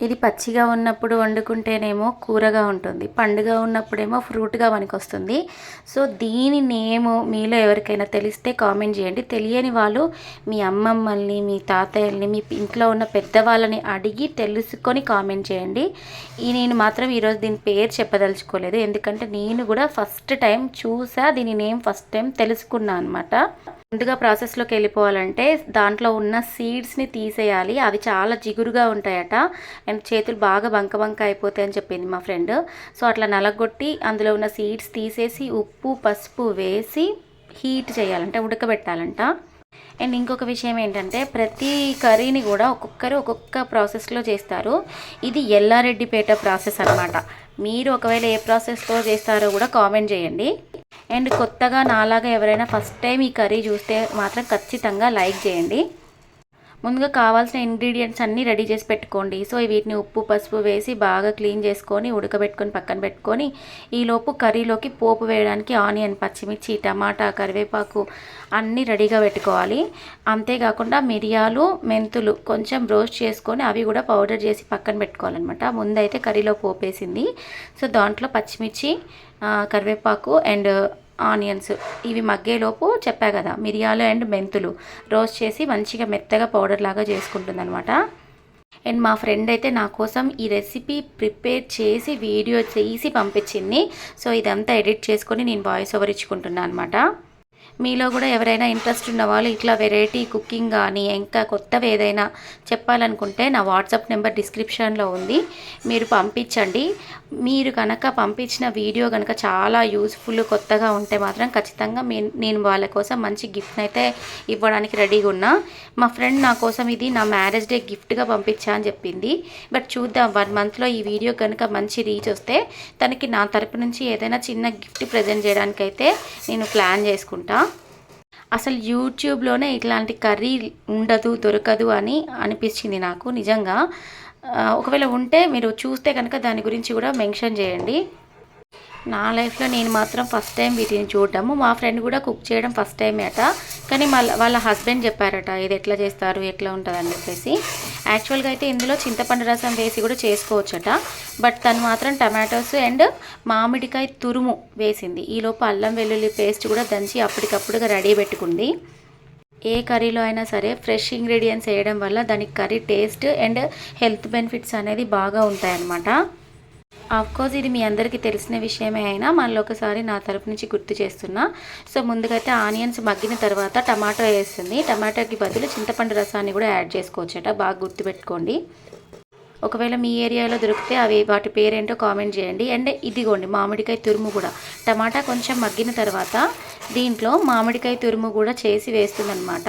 ఇది పచ్చిగా ఉన్నప్పుడు వండుకుంటేనేమో కూరగా ఉంటుంది, పండుగా ఉన్నప్పుడేమో ఫ్రూట్గా పనికొస్తుంది. సో దీని నేమ్ మీలో ఎవరికైనా తెలిస్తే కామెంట్ చేయండి. తెలియని వాళ్ళు మీ అమ్మమ్మల్ని, మీ తాతయ్యల్ని, మీ ఇంట్లో ఉన్న పెద్దవాళ్ళని అడిగి తెలుసుకొని కామెంట్ చేయండి. నేను మాత్రం ఈరోజు దీని పేరు చెప్పదలుచుకోలేదు, ఎందుకంటే నేను కూడా ఫస్ట్ టైం చూసా, దీని నేమ్ ఫస్ట్ టైం తెలుసుకున్నా అనమాట. ముందుగా ప్రాసెస్లోకి వెళ్ళిపోవాలంటే దాంట్లో ఉన్న సీడ్స్ని తీసేయాలి. అవి చాలా జిగురుగా ఉంటాయట అండ్ చేతులు బాగా బంక బంక అయిపోతాయని చెప్పింది మా ఫ్రెండ్. సో అట్లా నలగొట్టి అందులో ఉన్న సీడ్స్ తీసేసి ఉప్పు పసుపు వేసి హీట్ చేయాలంటే ఉడకబెట్టాలంట. అండ్ ఇంకొక విషయం ఏంటంటే ప్రతి కర్రీని కూడా ఒక్కొక్కరు ఒక్కొక్క ప్రాసెస్లో చేస్తారు. ఇది ఎల్లారెడ్డిపేట ప్రాసెస్ అనమాట. మీరు ఒకవేళ ఏ ప్రాసెస్తో చేస్తారో కూడా కామెంట్ చేయండి. అండ్ కొత్తగా నాలాగా ఎవరైనా ఫస్ట్ టైం ఈ కర్రీ చూస్తే మాత్రం ఖచ్చితంగా లైక్ చేయండి. ముందుగా కావాల్సిన ఇంగ్రీడియంట్స్ అన్నీ రెడీ చేసి పెట్టుకోండి. సో వీటిని ఉప్పు పసుపు వేసి బాగా క్లీన్ చేసుకొని ఉడకబెట్టుకొని పక్కన పెట్టుకొని, ఈలోపు కర్రీలోకి పోపు వేయడానికి ఆనియన్, పచ్చిమిర్చి, టమాటా, కరివేపాకు అన్నీ రెడీగా పెట్టుకోవాలి. అంతేకాకుండా మిరియాలు, మెంతులు కొంచెం రోస్ట్ చేసుకొని అవి కూడా పౌడర్ చేసి పక్కన పెట్టుకోవాలన్నమాట. ముందైతే కర్రీలో పోపు వేసింది. సో దాంట్లో పచ్చిమిర్చి, కరివేపాకు అండ్ ఆనియన్స్ ఇవి మగ్గేలోపు చెప్పా కదా మిరియాలు అండ్ మెంతులు రోస్ట్ చేసి మంచిగా మెత్తగా పౌడర్ లాగా చేసుకుంటుంది అనమాట. అండ్ మా ఫ్రెండ్ అయితే నా కోసం ఈ రెసిపీ ప్రిపేర్ చేసి వీడియో చేసి పంపించింది. సో ఇదంతా ఎడిట్ చేసుకొని నేను వాయిస్ ఓవర్ ఇచ్చుకుంటున్నాను అనమాట. మీలో కూడా ఎవరైనా ఇంట్రెస్ట్ ఉన్న వాళ్ళు ఇట్లా వెరైటీ కుకింగ్ కానీ ఇంకా కొత్తవి ఏదైనా చెప్పాలనుకుంటే నా వాట్సాప్ నెంబర్ డిస్క్రిప్షన్లో ఉంది, మీరు పంపించండి. మీరు కనుక పంపించిన వీడియో కనుక చాలా యూస్ఫుల్ కొత్తగా ఉంటే మాత్రం ఖచ్చితంగా నేను వాళ్ళ కోసం మంచి గిఫ్ట్ని అయితే ఇవ్వడానికి రెడీగా ఉన్నా. మా ఫ్రెండ్ నా కోసం ఇది నా మ్యారేజ్ డే గిఫ్ట్గా పంపించా అని చెప్పింది. బట్ చూద్దాం, 1 మంత్లో ఈ వీడియో కనుక మంచి రీచ్ వస్తే తనకి నా తరపు నుంచి ఏదైనా చిన్న గిఫ్ట్ ప్రజెంట్ చేయడానికైతే నేను ప్లాన్ చేసుకుంటా. అసలు యూట్యూబ్లోనే ఇట్లాంటి కర్రీ ఉండదు, దొరకదు అని అనిపించింది నాకు నిజంగా. ఒకవేళ ఉంటే మీరు చూస్తే కనుక దాని గురించి కూడా మెన్షన్ చేయండి. నా లైఫ్లో నేను మాత్రం ఫస్ట్ టైం వీటిని చూడటము, మా ఫ్రెండ్ కూడా కుక్ చేయడం ఫస్ట్ టైమే అట. కానీ వాళ్ళ హస్బెండ్ చెప్పారట ఇది ఎట్లా చేస్తారు, ఎట్లా ఉంటుంది అని చెప్పేసి. యాక్చువల్గా అయితే ఇందులో చింతపండు రసం వేసి కూడా చేసుకోవచ్చట. బట్ తను మాత్రం టమాటోస్ అండ్ మామిడికాయ తురుము వేసింది. ఈలోపు అల్లం వెల్లుల్లి పేస్ట్ కూడా దంచి అప్పటికప్పుడుగా రెడీ పెట్టుకుంది. ఏ కర్రీలో అయినా సరే ఫ్రెష్ ఇంగ్రీడియంట్స్ వేయడం వల్ల దానికి curry taste and health benefits అనేది బాగా ఉంటాయన్నమాట. ఆఫ్కోర్స్ ఇది మీ అందరికీ తెలిసిన విషయమే అయినా మళ్ళీ ఒకసారి నా తరపు నుంచి గుర్తు చేస్తున్నా. సో ముందుగా అయితే ఆనియన్స్ మగ్గిన తర్వాత టమాటో వేస్తుంది. టమాటోకి బదులు చింతపండు రసాన్ని కూడా యాడ్ చేసుకోవచ్చట, బాగా గుర్తుపెట్టుకోండి. ఒకవేళ మీ ఏరియాలో దొరికితే అవి వాటి పేరేంటో కామెంట్ చేయండి. అండ్ ఇదిగోండి మామిడికాయ తురుము కూడా, టమాటా కొంచెం మగ్గిన తర్వాత దీంట్లో మామిడికాయ తురుము కూడా చేసి వేస్తుందన్నమాట.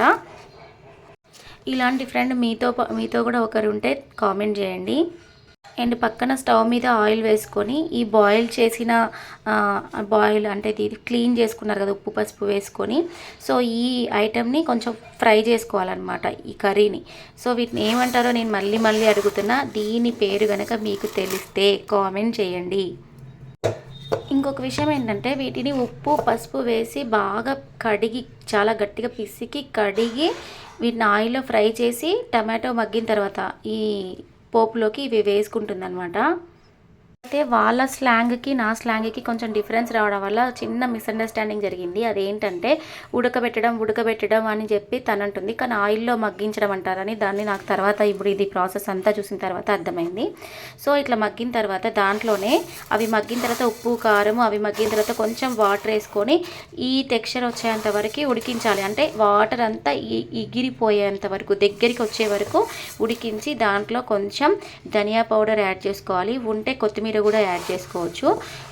ఇలాంటి ఫ్రెండ్ మీతో కూడా ఒకరు ఉంటే కామెంట్ చేయండి. అండ్ పక్కన స్టవ్ మీద ఆయిల్ వేసుకొని ఈ బాయిల్ చేసిన బాయిల్ అంటే ఇది క్లీన్ చేసుకున్నారు కదా ఉప్పు పసుపు వేసుకొని, సో ఈ ఐటెంని కొంచెం ఫ్రై చేసుకోవాలన్నమాట ఈ కర్రీని. సో వీటిని ఏమంటారో నేను మళ్ళీ అడుగుతున్నా, దీని పేరు కనుక మీకు తెలిస్తే కామెంట్ చేయండి. ఇంకొక విషయం ఏంటంటే వీటిని ఉప్పు పసుపు వేసి బాగా కడిగి చాలా గట్టిగా పిసికి కడిగి వీటిని ఆయిల్లో ఫ్రై చేసి టమాటో మగ్గిన తర్వాత ఈ పోపులోకి ఇవి వేసుకుంటుందన్నమాట. అయితే వాళ్ళ స్లాంగ్కి నా స్లాంగ్కి కొంచెం డిఫరెన్స్ రావడం వల్ల చిన్న మిస్అండర్స్టాండింగ్ జరిగింది. అదేంటంటే ఉడకబెట్టడం అని చెప్పి తనంటుంది, కానీ ఆయిల్లో మగ్గించడం అంటారని. దాన్ని నాకు తర్వాత ఇప్పుడు ఇది ప్రాసెస్ అంతా చూసిన తర్వాత అర్థమైంది. సో ఇట్లా మగ్గిన తర్వాత దాంట్లోనే అవి మగ్గిన తర్వాత ఉప్పు కారం అవి మగ్గిన తర్వాత కొంచెం వాటర్ వేసుకొని ఈ టెక్స్చర్ వచ్చేంత వరకు ఉడికించాలి. అంటే వాటర్ అంతా ఎగిరిపోయేంత వరకు దగ్గరికి వచ్చే వరకు ఉడికించి దాంట్లో కొంచెం ధనియా పౌడర్ యాడ్ చేసుకోవాలి, ఉంటే కొత్తిమీర కూడా యాడ్ చేసుకోవచ్చు.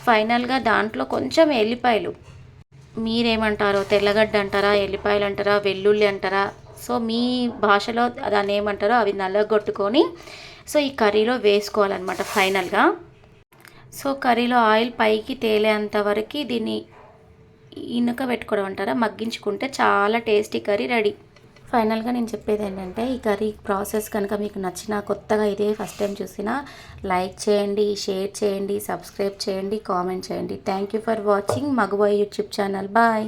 ఫైనల్గా దాంట్లో కొంచెం ఎల్లిపాయలు, మీరేమంటారో తెల్లగడ్డ అంటారా, ఎల్లిపాయలు అంటారా, వెల్లుల్లి అంటారా, సో మీ భాషలో దాన్ని ఏమంటారో అవి నల్లగొట్టుకొని సో ఈ కర్రీలో వేసుకోవాలన్నమాట ఫైనల్గా. సో కర్రీలో ఆయిల్ పైకి తేలేంత వరకు దీన్ని ఇనుక పెట్టుకోవడం అంటారా, మగ్గించుకుంటే చాలా టేస్టీ కర్రీ రెడీ. ఫైనల్గా నేను చెప్పేది ఏంటంటే ఈ కర్రీ ప్రాసెస్ కనుక మీకు నచ్చినా, కొత్తగా ఇదే ఫస్ట్ టైం చూసినా లైక్ చేయండి, షేర్ చేయండి, సబ్స్క్రైబ్ చేయండి, కామెంట్ చేయండి. Thank you for watching Maguva YouTube channel. Bye.